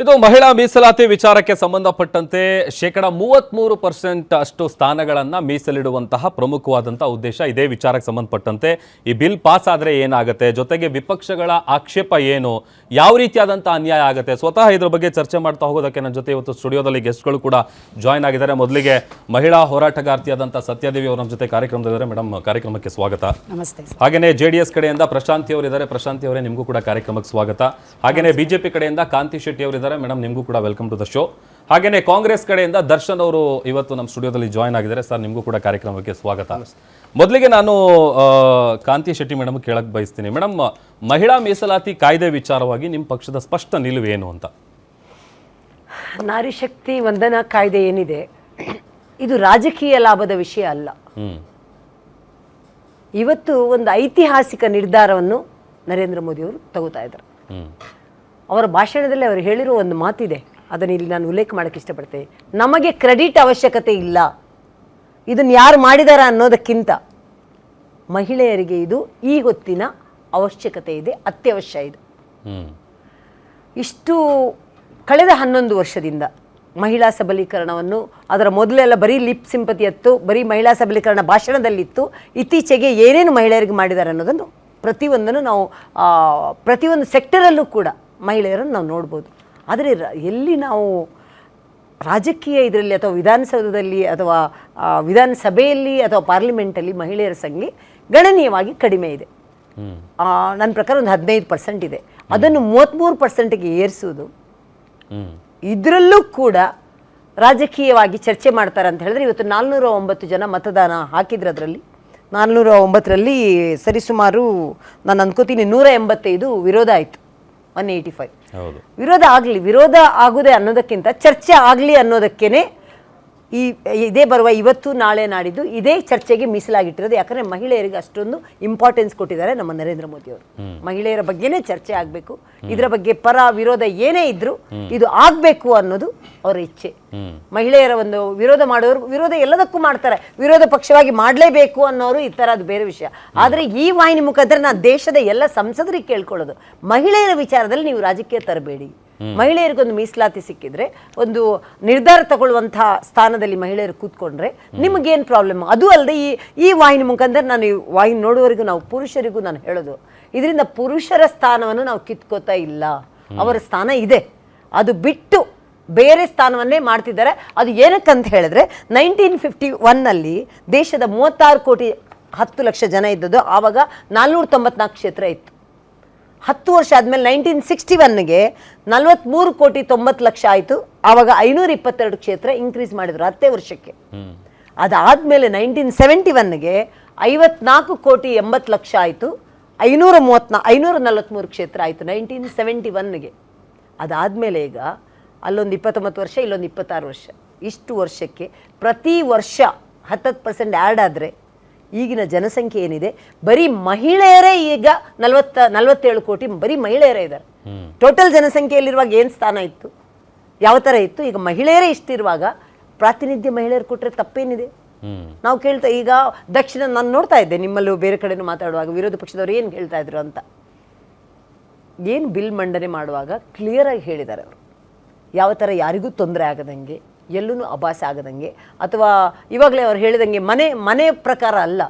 ಇದು ಮಹಿಳಾ ಮೀಸಲಾತಿ ವಿಚಾರಕ್ಕೆ ಸಂಬಂಧಪಟ್ಟಂತೆ 33% ಅಷ್ಟು ಸ್ಥಾನಗಳನ್ನು ಮೀಸಲಿಡುವಂತಹ ಪ್ರಮುಖವಾದಂತಹ ಉದ್ದೇಶ ಇದೇ ವಿಚಾರಕ್ಕೆ ಸಂಬಂಧಪಟ್ಟಂತೆ ಈ ಬಿಲ್ ಪಾಸ್ ಆದರೆ ಏನಾಗುತ್ತೆ, ಜೊತೆಗೆ ವಿಪಕ್ಷಗಳ ಆಕ್ಷೇಪ ಏನು, ಯಾವ ರೀತಿಯಾದಂತಹ ಅನ್ಯಾಯ ಆಗುತ್ತೆ, ಸ್ವತಃ ಇದ್ರ ಬಗ್ಗೆ ಚರ್ಚೆ ಮಾಡ್ತಾ ಹೋಗೋದಕ್ಕೆ ನನ್ನ ಜೊತೆ ಇವತ್ತು ಸ್ಟುಡಿಯೋದಲ್ಲಿ ಗೆಸ್ಟ್ಗಳು ಕೂಡ ಜಾಯ್ನ್ ಆಗಿದ್ದಾರೆ. ಮೊದಲಿಗೆ ಮಹಿಳಾ ಹೋರಾಟಗಾರ್ತಿಯಾದಂತಹ ಸತ್ಯದೇವಿ ಅವರು ನಮ್ಮ ಜೊತೆ ಕಾರ್ಯಕ್ರಮದಲ್ಲಿದ್ದಾರೆ. ಮೇಡಮ್, ಕಾರ್ಯಕ್ರಮಕ್ಕೆ ಸ್ವಾಗತ. ನಮಸ್ತೆ. ಹಾಗೇನೇ JDS ಕಡೆಯಿಂದ ಪ್ರಶಾಂತಿ ಅವರು ಇದ್ದಾರೆ. ಪ್ರಶಾಂತಿ ಅವರೇ, ನಿಮಗೂ ಕೂಡ ಕಾರ್ಯಕ್ರಮಕ್ಕೆ ಸ್ವಾಗತ. ಹಾಗೇನೇ BJP ಕಡೆಯಿಂದ ಕಾಂತಿ ಶೆಟ್ಟಿ ಅವರು ಇದ್ದಾರೆ. ಮೇಡಮ್, ನಿಮಗೂ ಕೂಡ ವೆಲ್ಕಮ್ ಟು ದ ಶೋ. ಹಾಗೇನೇ ಕಾಂಗ್ರೆಸ್ ಕಡೆಯಿಂದ ದರ್ಶನ್ ಅವರು ಇವತ್ತು ನಮ್ಮ ಸ್ಟುಡಿಯೋದಲ್ಲಿ ಜಾಯ್ನ್ ಆಗಿದ್ದಾರೆ. ಸರ್, ನಿಮಗೂ ಕೂಡ ಕಾರ್ಯಕ್ರಮಕ್ಕೆ ಸ್ವಾಗತ. ಮೊದಲಿಗೆ ನಾನು ಕಾಂತಿ ಶೆಟ್ಟಿ ಮೇಡಮ್ ಕೇಳಕ್ಕೆ ಬಯಸ್ತೀನಿ. ಮೇಡಮ್, ಮಹಿಳಾ ಮೀಸಲಾತಿ ಕಾಯ್ದೆ ವಿಚಾರವಾಗಿ ನಿಮ್ಮ ಪಕ್ಷದ ಸ್ಪಷ್ಟ ನಿಲುವು ಏನು ಅಂತ? ನಾರಿ ಶಕ್ತಿ ವಂದನಾ ಕಾಯ್ದೆ ಏನಿದೆ, ಇದು ರಾಜಕೀಯ ಲಾಭದ ವಿಷಯ ಅಲ್ಲ. ಇವತ್ತು ಒಂದು ಐತಿಹಾಸಿಕ ನಿರ್ಧಾರವನ್ನು ನರೇಂದ್ರ ಮೋದಿ ಅವರು ತಗೋತಾ ಇದ್ದಾರೆ. ಅವರ ಭಾಷಣದಲ್ಲಿ ಅವರು ಹೇಳಿರೋ ಒಂದು ಮಾತಿದೆ, ಅದನ್ನು ಇಲ್ಲಿ ನಾನು ಉಲ್ಲೇಖ ಮಾಡೋಕ್ಕೆ ಇಷ್ಟಪಡ್ತೇನೆ. ನಮಗೆ ಕ್ರೆಡಿಟ್ ಅವಶ್ಯಕತೆ ಇಲ್ಲ, ಇದನ್ನು ಯಾರು ಮಾಡಿದಾರ ಅನ್ನೋದಕ್ಕಿಂತ ಮಹಿಳೆಯರಿಗೆ ಇದು ಈ ಹೊತ್ತಿನ ಅವಶ್ಯಕತೆ ಇದೆ, ಅತ್ಯವಶ್ಯ ಇದೆ. ಇಷ್ಟು ಕಳೆದ 11 ವರ್ಷದಿಂದ ಮಹಿಳಾ ಸಬಲೀಕರಣವನ್ನು, ಅದರ ಮೊದಲೆಲ್ಲ ಬರೀ ಲಿಪ್ ಸಿಂಪತಿ ಇತ್ತು, ಬರೀ ಮಹಿಳಾ ಸಬಲೀಕರಣ ಭಾಷಣದಲ್ಲಿತ್ತು. ಇತ್ತೀಚೆಗೆ ಏನೇನು ಮಹಿಳೆಯರಿಗೆ ಮಾಡಿದ್ದಾರೆ ಅನ್ನೋದನ್ನು ಪ್ರತಿಯೊಂದನ್ನು ನಾವು ಪ್ರತಿಯೊಂದು ಸೆಕ್ಟರಲ್ಲೂ ಕೂಡ ಮಹಿಳೆಯರನ್ನು ನಾವು ನೋಡ್ಬೋದು. ಆದರೆ ಎಲ್ಲಿ ನಾವು ರಾಜಕೀಯ ಇದರಲ್ಲಿ ಅಥವಾ ವಿಧಾನಸೌಧದಲ್ಲಿ ಅಥವಾ ವಿಧಾನಸಭೆಯಲ್ಲಿ ಅಥವಾ ಪಾರ್ಲಿಮೆಂಟಲ್ಲಿ ಮಹಿಳೆಯರ ಸಂಖ್ಯೆ ಗಣನೀಯವಾಗಿ ಕಡಿಮೆ ಇದೆ. ನನ್ನ ಪ್ರಕಾರ ಒಂದು 15% ಇದೆ. ಅದನ್ನು 33%ಗೆ ಏರಿಸುವುದು, ಇದರಲ್ಲೂ ಕೂಡ ರಾಜಕೀಯವಾಗಿ ಚರ್ಚೆ ಮಾಡ್ತಾರೆ ಅಂತ ಹೇಳಿದ್ರೆ, ಇವತ್ತು 409 ಜನ ಮತದಾನ ಹಾಕಿದ್ರೆ ಅದರಲ್ಲಿ 409ರಲ್ಲಿ ಸರಿಸುಮಾರು ನಾನು ಅನ್ಕೋತೀನಿ 185 ವಿರೋಧ ಆಯಿತು, 185. ವಿರೋಧ ಆಗುದೆ ಅನ್ನೋದಕ್ಕಿಂತ ಚರ್ಚೆ ಆಗಲಿ ಅನ್ನೋದಕ್ಕೇನೆ ಇದೇ ಬರುವ ಇವತ್ತು ನಾಳೆ ನಾಡಿದ್ದು ಇದೇ ಚರ್ಚೆಗೆ ಮೀಸಲಾಗಿಟ್ಟಿರೋದು. ಯಾಕಂದರೆ ಮಹಿಳೆಯರಿಗೆ ಅಷ್ಟೊಂದು ಇಂಪಾರ್ಟೆನ್ಸ್ ಕೊಟ್ಟಿದ್ದಾರೆ ನಮ್ಮ ನರೇಂದ್ರ ಮೋದಿ ಅವರು. ಮಹಿಳೆಯರ ಬಗ್ಗೆನೇ ಚರ್ಚೆ ಆಗಬೇಕು, ಇದರ ಬಗ್ಗೆ ಪರ ವಿರೋಧ ಏನೇ ಇದ್ರೂ ಇದು ಆಗಬೇಕು ಅನ್ನೋದು ಅವರ ಇಚ್ಛೆ. ಮಹಿಳೆಯರ ಒಂದು ವಿರೋಧ ಮಾಡೋರು ವಿರೋಧ ಎಲ್ಲದಕ್ಕೂ ಮಾಡ್ತಾರೆ, ವಿರೋಧ ಪಕ್ಷವಾಗಿ ಮಾಡಲೇಬೇಕು ಅನ್ನೋರು ಇರ್ತಾರೆ, ಅದು ಬೇರೆ ವಿಷಯ. ಆದರೆ ಈ ವಾಹಿನಿ ಮುಖಾಂತರ ನಾನು ದೇಶದ ಎಲ್ಲ ಸಂಸದರಿಗೆ ಕೇಳ್ಕೊಳ್ಳೋದು, ಮಹಿಳೆಯರ ವಿಚಾರದಲ್ಲಿ ನೀವು ರಾಜಕೀಯ ತರಬೇಡಿ. ಮಹಿಳೆಯರಿಗೊಂದು ಮೀಸಲಾತಿ ಸಿಕ್ಕಿದ್ರೆ, ಒಂದು ನಿರ್ಧಾರ ತಗೊಳ್ಳುವಂತಹ ಸ್ಥಾನದಲ್ಲಿ ಮಹಿಳೆಯರು ಕೂತ್ಕೊಂಡ್ರೆ ನಿಮಗೇನು ಪ್ರಾಬ್ಲಮ್? ಅದು ಅಲ್ಲದೆ ಈ ವಾಹಿನಿ ಮುಖಾಂತರ ನಾನು ಈ ವಾಹಿನಿ ನೋಡುವವರೆಗೂ ನಾವು ಪುರುಷರಿಗೂ ನಾನು ಹೇಳೋದು, ಇದರಿಂದ ಪುರುಷರ ಸ್ಥಾನವನ್ನು ನಾವು ಕಿತ್ಕೋತಾ ಇಲ್ಲ. ಅವರ ಸ್ಥಾನ ಇದೆ, ಅದು ಬಿಟ್ಟು ಬೇರೆ ಸ್ಥಾನವನ್ನೇ ಮಾಡ್ತಿದ್ದಾರೆ. ಅದು ಏನಕ್ಕಂತ ಹೇಳಿದ್ರೆ, 1951ನಲ್ಲಿ ದೇಶದ 36 ಕೋಟಿ 10 ಲಕ್ಷ ಜನ ಇದ್ದದ್ದು, ಆವಾಗ 494 ಕ್ಷೇತ್ರ ಇತ್ತು. 10 ವರ್ಷ ಆದಮೇಲೆ 1961ಗೆ 43 ಕೋಟಿ 90 ಲಕ್ಷ ಆಯಿತು, ಆವಾಗ 522 ಕ್ಷೇತ್ರ ಇನ್ಕ್ರೀಸ್ ಮಾಡಿದ್ರು 10 ವರ್ಷಕ್ಕೆ. ಅದಾದಮೇಲೆ 1971ಗೆ 54 ಕೋಟಿ 80 ಲಕ್ಷ ಆಯಿತು, 543 ಕ್ಷೇತ್ರ ಆಯಿತು 1971ಗೆ. ಅದಾದಮೇಲೆ ಈಗ ಅಲ್ಲೊಂದು 29 ವರ್ಷ, ಇಲ್ಲೊಂದು 26 ವರ್ಷ. ಇಷ್ಟು ವರ್ಷಕ್ಕೆ ಪ್ರತಿ ವರ್ಷ 10% ಆ್ಯಡ್ ಆದರೆ ಈಗಿನ ಜನಸಂಖ್ಯೆ ಏನಿದೆ, ಬರೀ ಮಹಿಳೆಯರೇ ಈಗ 47 ಕೋಟಿ ಬರೀ ಮಹಿಳೆಯರೇ ಇದ್ದಾರೆ. ಟೋಟಲ್ ಜನಸಂಖ್ಯೆಯಲ್ಲಿರುವಾಗ ಏನು ಸ್ಥಾನ ಇತ್ತು, ಯಾವ ಥರ ಇತ್ತು? ಈಗ ಮಹಿಳೆಯರೇ ಇಷ್ಟಿರುವಾಗ ಪ್ರಾತಿನಿಧ್ಯ ಮಹಿಳೆಯರು ಕೊಟ್ಟರೆ ತಪ್ಪೇನಿದೆ? ನಾವು ಕೇಳ್ತಾ ಈಗ ನಾನು ನೋಡ್ತಾ ಇದ್ದೆ ನಿಮ್ಮಲ್ಲೂ ಬೇರೆ ಕಡೆನೂ ಮಾತಾಡುವಾಗ ವಿರೋಧ ಪಕ್ಷದವ್ರು ಏನು ಹೇಳ್ತಾ ಇದ್ರು ಅಂತ. ಏನು ಬಿಲ್ ಮಂಡನೆ ಮಾಡುವಾಗ ಕ್ಲಿಯರಾಗಿ ಹೇಳಿದ್ದಾರೆ ಅವರು, ಯಾವ ಥರ ಯಾರಿಗೂ ತೊಂದರೆ ಆಗದಂಗೆ, ಎಲ್ಲೂ ಅಭಾಸ ಆಗದಂಗೆ, ಅಥವಾ ಇವಾಗಲೇ ಅವ್ರು ಹೇಳಿದಂಗೆ ಮನೆ ಪ್ರಕಾರ ಅಲ್ಲ,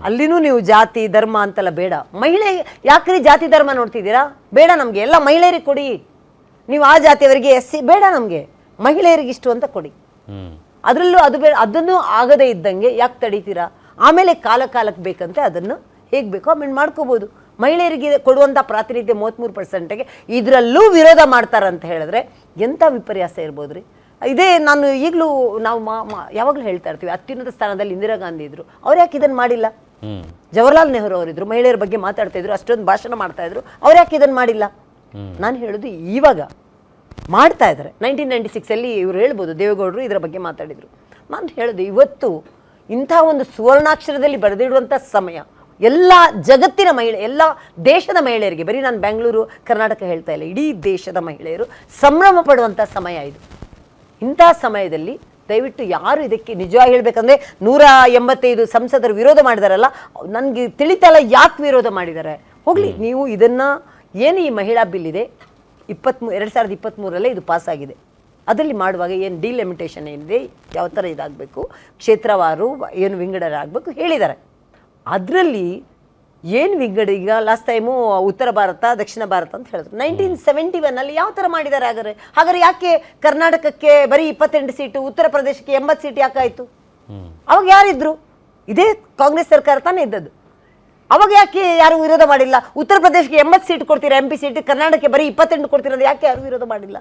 ಅಲ್ಲಿನೂ ನೀವು ಜಾತಿ ಧರ್ಮ ಅಂತೆಲ್ಲ ಬೇಡ. ಮಹಿಳೆ ಯಾಕ್ರಿ ಜಾತಿ ಧರ್ಮ ನೋಡ್ತಿದ್ದೀರಾ? ಬೇಡ ನಮಗೆ, ಎಲ್ಲ ಮಹಿಳೆಯರಿಗೆ ಕೊಡಿ. ನೀವು ಆ ಜಾತಿಯವರಿಗೆ ಬೇಡ, ನಮಗೆ ಮಹಿಳೆಯರಿಗೆ ಇಷ್ಟು ಅಂತ ಕೊಡಿ. ಅದರಲ್ಲೂ ಅದು ಬೇಡ, ಅದನ್ನು ಆಗದೇ ಇದ್ದಂಗೆ ಯಾಕೆ ತಡೀತೀರಾ? ಆಮೇಲೆ ಕಾಲಕ್ಕೆ ಬೇಕಂತೆ ಅದನ್ನು ಹೇಗೆ ಬೇಕೋ ಅಮೆಂಡ್ ಮಾಡ್ಕೋಬೋದು. ಮಹಿಳೆಯರಿಗೆ ಕೊಡುವಂಥ ಪ್ರಾತಿನಿಧ್ಯ 33%ಗೆ ಇದರಲ್ಲೂ ವಿರೋಧ ಮಾಡ್ತಾರಂತ ಹೇಳಿದ್ರೆ ಎಂಥ ವಿಪರ್ಯಾಸ ಇರ್ಬೋದು ರೀ. ಇದೇ ನಾನು ಈಗಲೂ ನಾವು ಯಾವಾಗಲೂ ಹೇಳ್ತಾ ಇರ್ತೀವಿ, ಅತ್ಯುನ್ನತ ಸ್ಥಾನದಲ್ಲಿ ಇಂದಿರಾ ಗಾಂಧಿ ಇದ್ರು, ಅವ್ರು ಯಾಕೆ ಇದನ್ನು ಮಾಡಿಲ್ಲ? ಜವಾಹರ್ಲಾಲ್ ನೆಹರು ಅವರಿದ್ರು, ಮಹಿಳೆಯರ ಬಗ್ಗೆ ಮಾತಾಡ್ತಾ ಇದ್ರು, ಅಷ್ಟೊಂದು ಭಾಷಣ ಮಾಡ್ತಾ ಇದ್ರು, ಅವ್ರು ಯಾಕೆ ಇದನ್ನು ಮಾಡಿಲ್ಲ? ನಾನು ಹೇಳೋದು ಇವಾಗ ಮಾಡ್ತಾ ಇದ್ದಾರೆ. 1996ಅಲ್ಲಿ ಇವ್ರು ಹೇಳ್ಬೋದು, ದೇವೇಗೌಡರು ಇದರ ಬಗ್ಗೆ ಮಾತಾಡಿದರು. ನಾನು ಹೇಳೋದು ಇವತ್ತು ಇಂಥ ಒಂದು ಸುವರ್ಣಾಕ್ಷರದಲ್ಲಿ ಬರೆದಿಡುವಂಥ ಸಮಯ ಎಲ್ಲ ಜಗತ್ತಿನ ಎಲ್ಲ ದೇಶದ ಮಹಿಳೆಯರಿಗೆ, ಬರೀ ನಾನು ಬೆಂಗಳೂರು ಕರ್ನಾಟಕ ಹೇಳ್ತಾ ಇಲ್ಲ, ಇಡೀ ದೇಶದ ಮಹಿಳೆಯರು ಸಂಭ್ರಮ ಪಡುವಂಥ ಸಮಯ ಇದು. ಇಂಥ ಸಮಯದಲ್ಲಿ ದಯವಿಟ್ಟು ಯಾರು ಇದಕ್ಕೆ ನಿಜವಾಗಿ ಹೇಳಬೇಕಂದ್ರೆ 185 ಸಂಸದರು ವಿರೋಧ ಮಾಡಿದಾರಲ್ಲ, ನನಗೆ ತಿಳಿತಲ್ಲ ಯಾಕೆ ವಿರೋಧ ಮಾಡಿದ್ದಾರೆ. ಹೋಗಲಿ, ನೀವು ಇದನ್ನು ಏನು ಈ ಮಹಿಳಾ ಬಿಲ್ ಇದೆ, 2023 ಇದು ಪಾಸ್ ಆಗಿದೆ. ಅದರಲ್ಲಿ ಮಾಡುವಾಗ ಏನು ಡಿಲಿಮಿಟೇಷನ್ ಏನಿದೆ, ಯಾವ ಥರ ಇದಾಗಬೇಕು, ಕ್ಷೇತ್ರವಾರು ಏನು ವಿಂಗಡಣೆ ಆಗಬೇಕು ಹೇಳಿದ್ದಾರೆ. ಅದರಲ್ಲಿ ಏನು ವಿಂಗಡ, ಈಗ ಲಾಸ್ಟ್ ಟೈಮು ಉತ್ತರ ಭಾರತ ದಕ್ಷಿಣ ಭಾರತ ಅಂತ ಹೇಳಿದ್ರು. 1971 ಯಾವ ಥರ ಮಾಡಿದ್ದಾರೆ ಹಾಗಾದ್ರೆ ಯಾಕೆ ಕರ್ನಾಟಕಕ್ಕೆ ಬರೀ 28 ಸೀಟು, ಉತ್ತರ ಪ್ರದೇಶಕ್ಕೆ 80 ಸೀಟ್ ಯಾಕಾಯಿತು? ಅವಾಗ ಯಾರಿದ್ರು? ಇದೇ ಕಾಂಗ್ರೆಸ್ ಸರ್ಕಾರ ತಾನೇ ಇದ್ದದ್ದು. ಅವಾಗ ಯಾಕೆ ಯಾರು ವಿರೋಧ ಮಾಡಿಲ್ಲ? ಉತ್ತರ ಪ್ರದೇಶಕ್ಕೆ 80 ಸೀಟ್ ಕೊಡ್ತೀರಾ MP ಸೀಟ್, ಕರ್ನಾಟಕಕ್ಕೆ ಬರೀ 28 ಕೊಡ್ತೀರಾ, ಯಾಕೆ ಯಾರು ವಿರೋಧ ಮಾಡಿಲ್ಲ?